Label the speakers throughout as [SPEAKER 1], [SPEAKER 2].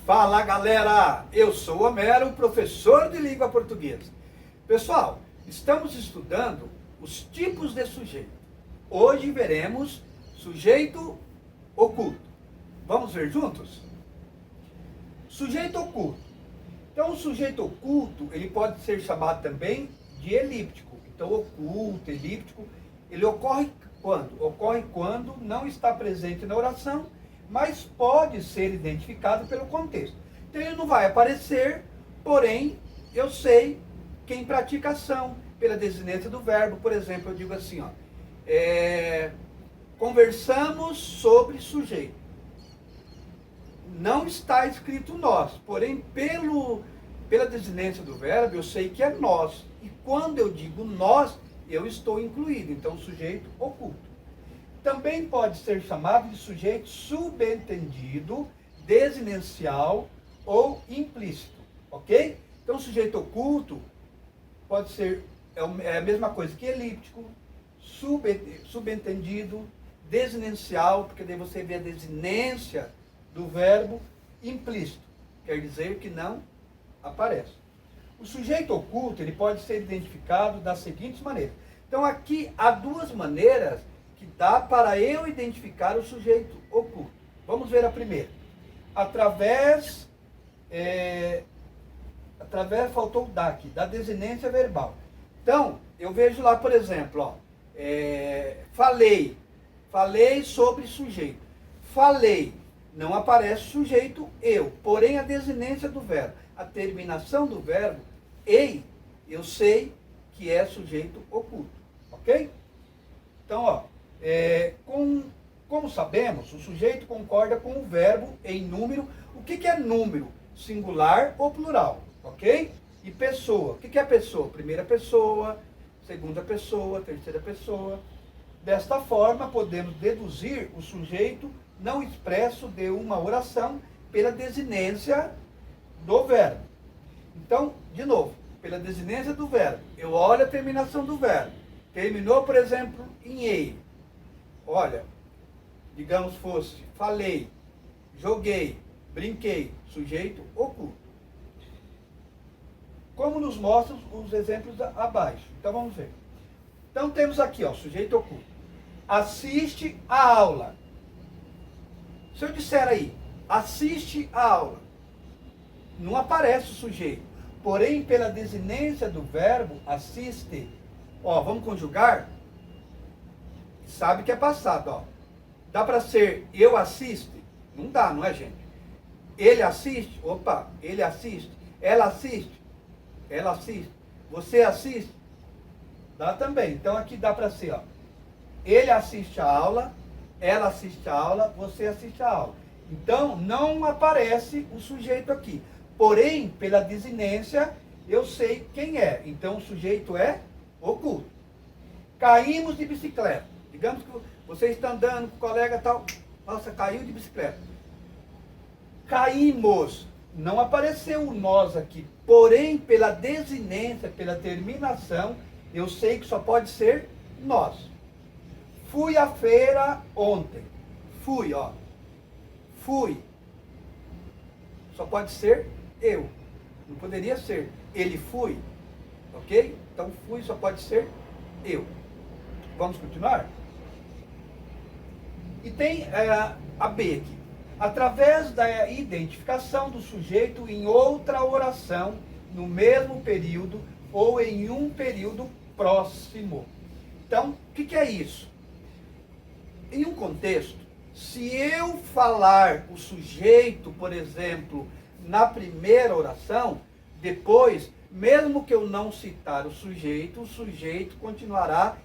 [SPEAKER 1] Fala galera, eu sou o Homero, professor de língua portuguesa. Pessoal, estamos estudando os tipos de sujeito. Hoje veremos sujeito oculto. Vamos ver juntos? Sujeito oculto. Então o sujeito oculto, ele pode ser chamado também de elíptico. Então oculto, elíptico, ele ocorre quando? Ocorre quando não está presente na oração, mas pode ser identificado pelo contexto. Então ele não vai aparecer, porém eu sei quem pratica ação pela desinência do verbo. Por exemplo, eu digo assim, ó, conversamos sobre sujeito. Não está escrito nós, porém pela desinência do verbo eu sei que é nós. E quando eu digo nós, eu estou incluído, então sujeito oculto. Também pode ser chamado de sujeito subentendido, desinencial ou implícito, ok? Então, sujeito oculto pode ser a mesma coisa que elíptico, subentendido, desinencial, porque daí você vê a desinência do verbo, implícito, quer dizer que não aparece. O sujeito oculto, ele pode ser identificado das seguintes maneiras. Então, aqui há duas maneiras que dá para eu identificar o sujeito oculto. Vamos ver a primeira. Através, faltou o DAC, da desinência verbal. Então, eu vejo lá, por exemplo, ó, falei sobre sujeito. Falei, não aparece sujeito eu, porém a desinência do verbo, a terminação do verbo, ei, eu sei que é sujeito oculto, ok? Então, ó, como sabemos, o sujeito concorda com o verbo em número. O que é número? Singular ou plural, ok? E pessoa. O que é pessoa? Primeira pessoa, segunda pessoa, terceira pessoa. Desta forma, podemos deduzir o sujeito não expresso de uma oração pela desinência do verbo. Então, de novo, pela desinência do verbo, eu olho a terminação do verbo. Terminou, por exemplo, em ei. Olha, digamos fosse, falei, joguei, brinquei, sujeito oculto. Como nos mostram os exemplos abaixo. Então vamos ver. Então temos aqui, ó, sujeito oculto. Assiste a aula. Se eu disser aí, assiste a aula, não aparece o sujeito. Porém, pela desinência do verbo, assiste. Ó, vamos conjugar? Sabe que é passado, ó. Dá para ser eu assisto? Não dá, não é, gente? Ele assiste? Opa, ele assiste. Ela assiste? Ela assiste. Você assiste? Dá também. Então aqui dá para ser, ó. Ele assiste a aula, ela assiste a aula, você assiste a aula. Então não aparece o sujeito aqui. Porém, pela desinência, eu sei quem é. Então o sujeito é oculto. Caímos de bicicleta. Digamos que você está andando com o colega tal, nossa, caiu de bicicleta. Caímos. Não apareceu o nós aqui. Porém, pela desinência, pela terminação, eu sei que só pode ser nós. Fui à feira ontem. Fui, ó. Fui. Só pode ser eu. Não poderia ser ele fui. Ok? Então, fui só pode ser eu. Vamos continuar? E tem a B aqui. Através da identificação do sujeito em outra oração, no mesmo período ou em um período próximo. Então, o que é isso? Em um contexto, se eu falar o sujeito, por exemplo, na primeira oração, depois, mesmo que eu não citar o sujeito continuará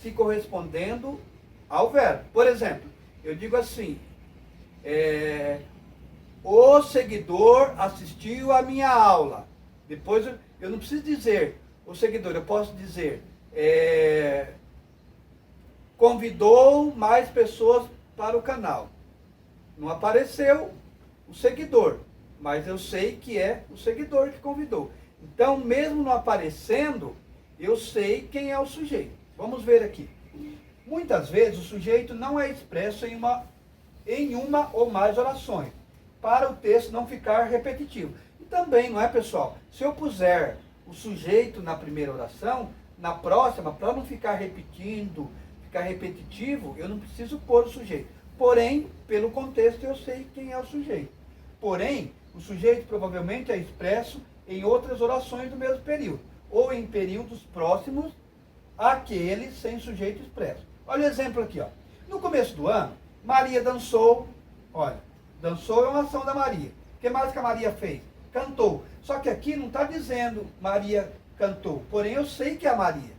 [SPEAKER 1] se correspondendo ao verbo. Por exemplo, eu digo assim, o seguidor assistiu à minha aula. Depois eu não preciso dizer o seguidor, eu posso dizer convidou mais pessoas para o canal. Não apareceu o seguidor, mas eu sei que é o seguidor que convidou. Então, mesmo não aparecendo, eu sei quem é o sujeito. Vamos ver aqui. Muitas vezes o sujeito não é expresso em uma ou mais orações. para o texto não ficar repetitivo. E também, não é, pessoal? Se eu puser o sujeito na primeira oração, na próxima, para não ficar repetindo, ficar repetitivo, eu não preciso pôr o sujeito. Porém, pelo contexto, eu sei quem é o sujeito. Porém, o sujeito provavelmente é expresso em outras orações do mesmo período, ou em períodos próximos àquele sem sujeito expresso. Olha o exemplo aqui, ó. No começo do ano, Maria dançou. Olha, dançou é uma ação da Maria. O que mais que a Maria fez? Cantou. Só que aqui não está dizendo Maria cantou, porém eu sei que é a Maria.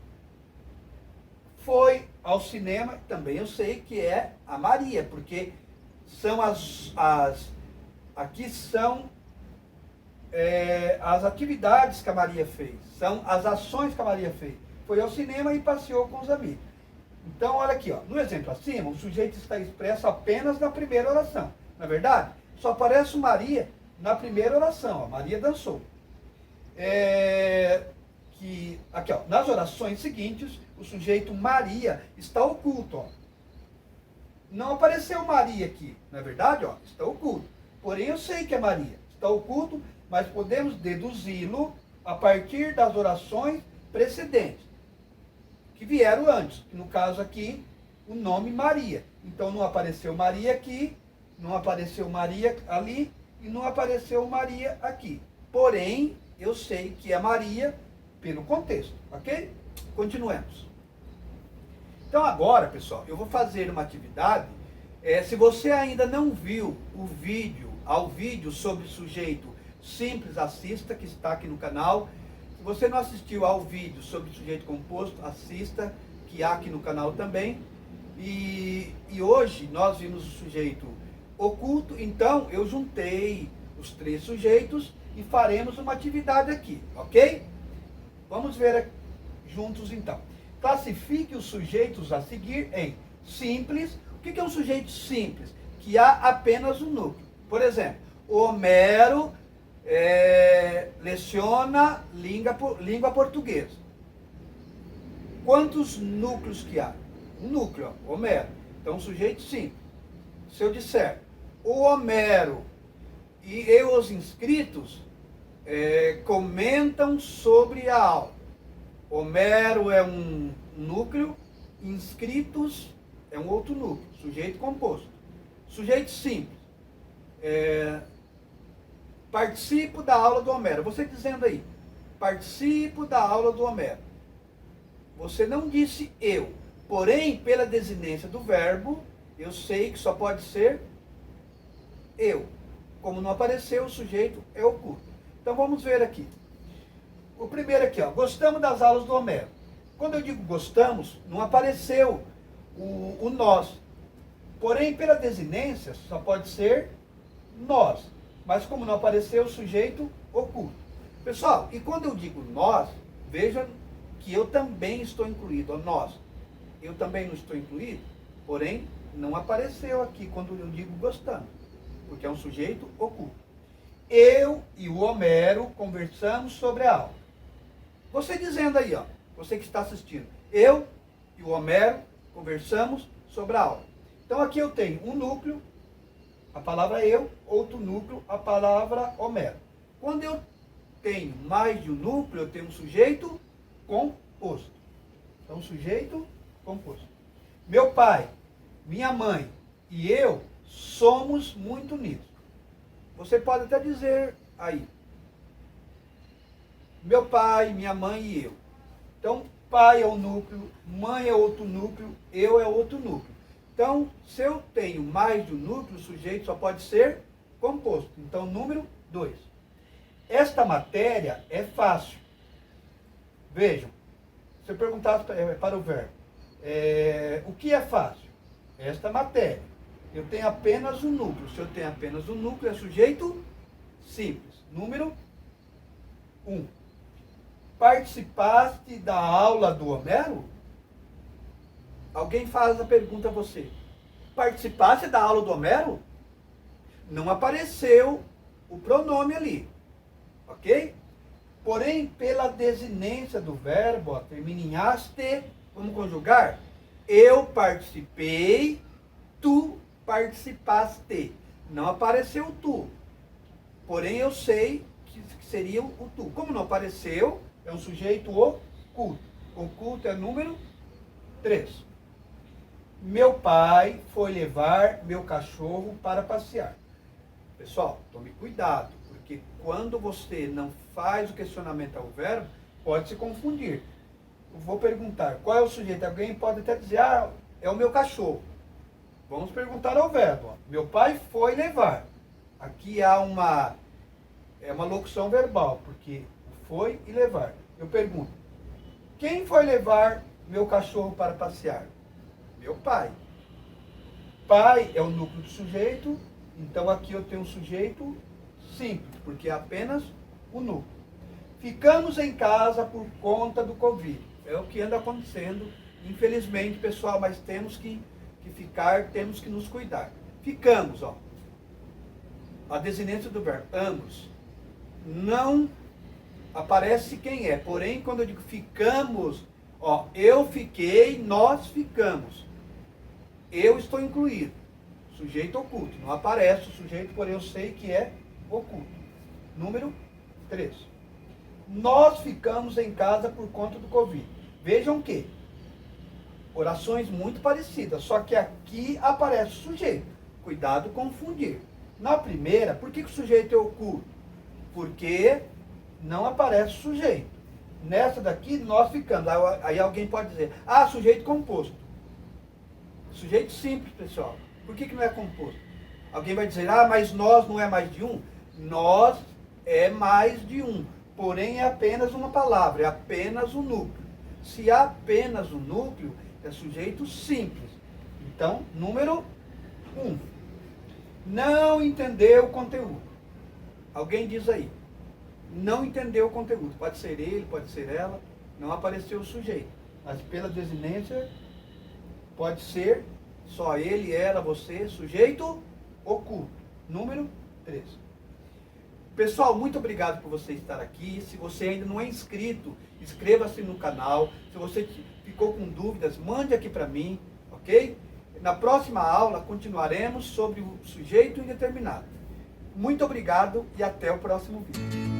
[SPEAKER 1] Foi ao cinema, também eu sei que é a Maria, porque são aqui são as atividades que a Maria fez, são as ações que a Maria fez. Foi ao cinema e passeou com os amigos. Então, olha aqui, ó, no exemplo acima, o sujeito está expresso apenas na primeira oração. Na verdade, só aparece o Maria na primeira oração. Ó, Maria dançou. Aqui, ó, nas orações seguintes, o sujeito Maria está oculto. Ó. Não apareceu Maria aqui, na verdade, ó, está oculto. Porém, eu sei que é Maria. Está oculto, mas podemos deduzi-lo a partir das orações precedentes, que vieram antes. No caso aqui, o nome Maria. Então, não apareceu Maria aqui, não apareceu Maria ali e não apareceu Maria aqui. Porém, eu sei que é Maria pelo contexto, ok? Continuemos. Então, agora, pessoal, eu vou fazer uma atividade. Se você ainda não viu o vídeo sobre sujeito simples, assista, que está aqui no canal. Se você não assistiu ao vídeo sobre sujeito composto, assista, que há aqui no canal também. E hoje nós vimos o sujeito oculto, então eu juntei os 3 sujeitos e faremos uma atividade aqui, ok? Vamos ver juntos então. Classifique os sujeitos a seguir em simples. O que é um sujeito simples? Que há apenas um núcleo. Por exemplo, o Homero leciona língua portuguesa. Quantos núcleos que há? Um núcleo, ó, Homero. Então, sujeito simples. Se eu disser, o Homero e os inscritos comentam sobre a aula. Homero é um núcleo, inscritos é um outro núcleo, sujeito composto. Sujeito simples. Participo da aula do Homero. Você dizendo aí, participo da aula do Homero. Você não disse eu. Porém, pela desinência do verbo, eu sei que só pode ser eu. Como não apareceu, o sujeito é oculto. Então vamos ver aqui. O primeiro aqui, ó, gostamos das aulas do Homero. Quando eu digo gostamos, não apareceu o nós. Porém, pela desinência, só pode ser nós. Mas como não apareceu, o sujeito oculto. Pessoal, e quando eu digo nós, veja que eu também estou incluído. Ó, nós. Eu também não estou incluído, porém, não apareceu aqui quando eu digo gostamos, porque é um sujeito oculto. Eu e o Homero conversamos sobre a aula. Você dizendo aí, ó, você que está assistindo, eu e o Homero conversamos sobre a aula. Então aqui eu tenho um núcleo, a palavra eu, outro núcleo, a palavra Homero. Quando eu tenho mais de um núcleo, eu tenho um sujeito composto. Então, sujeito composto. Meu pai, minha mãe e eu somos muito unidos. Você pode até dizer aí, meu pai, minha mãe e eu. Então, pai é um núcleo, mãe é outro núcleo, eu é outro núcleo. Então, se eu tenho mais de um núcleo, o sujeito só pode ser composto. Então, número 2. Esta matéria é fácil. Vejam, se eu perguntasse para o verbo, o que é fácil? Esta matéria. Eu tenho apenas um núcleo. Se eu tenho apenas um núcleo, é sujeito simples. Número 1. Participaste da aula do Homero? Alguém faz a pergunta a você. Participaste da aula do Homero? Não apareceu o pronome ali. Ok? Porém, pela desinência do verbo, ó, termina em aste, vamos conjugar? Eu participei, tu participaste. Não apareceu o tu. Porém, eu sei que seria o tu. Como não apareceu, é um sujeito oculto. Oculto é número 3. Meu pai foi levar meu cachorro para passear. Pessoal, tome cuidado, porque quando você não faz o questionamento ao verbo, pode se confundir. Eu vou perguntar, qual é o sujeito? Alguém pode até dizer, é o meu cachorro. Vamos perguntar ao verbo. Ó. Meu pai foi levar. Aqui há uma locução verbal, porque foi e levar. Eu pergunto, quem foi levar meu cachorro para passear? Meu pai. Pai é o núcleo do sujeito, então aqui eu tenho um sujeito simples, porque é apenas o núcleo. Ficamos em casa por conta do Covid. É o que anda acontecendo, infelizmente, pessoal, mas temos que ficar, temos que nos cuidar. Ficamos, ó. A desinência do verbo, ambos. Não aparece quem é, porém, quando eu digo ficamos, ó, eu fiquei, nós ficamos. Eu estou incluído. Sujeito oculto. Não aparece o sujeito, porém eu sei que é oculto. Número 3. Nós ficamos em casa por conta do Covid. Vejam que orações muito parecidas, só que aqui aparece o sujeito. Cuidado confundir. Na primeira, por que o sujeito é oculto? Porque não aparece o sujeito. Nessa daqui, nós ficamos. Aí alguém pode dizer, sujeito composto. Sujeito simples, pessoal. Por que não é composto? Alguém vai dizer, mas nós não é mais de um? Nós é mais de um. Porém, é apenas uma palavra, é apenas o núcleo. Se há apenas o núcleo, é sujeito simples. Então, número 1. Não entendeu o conteúdo. Alguém diz aí. Não entendeu o conteúdo. Pode ser ele, pode ser ela. Não apareceu o sujeito. Mas pela desinência, pode ser só ele, ela, você, sujeito oculto. Número 3. Pessoal, muito obrigado por você estar aqui. Se você ainda não é inscrito, inscreva-se no canal. Se você ficou com dúvidas, mande aqui para mim, ok? Na próxima aula, continuaremos sobre o sujeito indeterminado. Muito obrigado e até o próximo vídeo.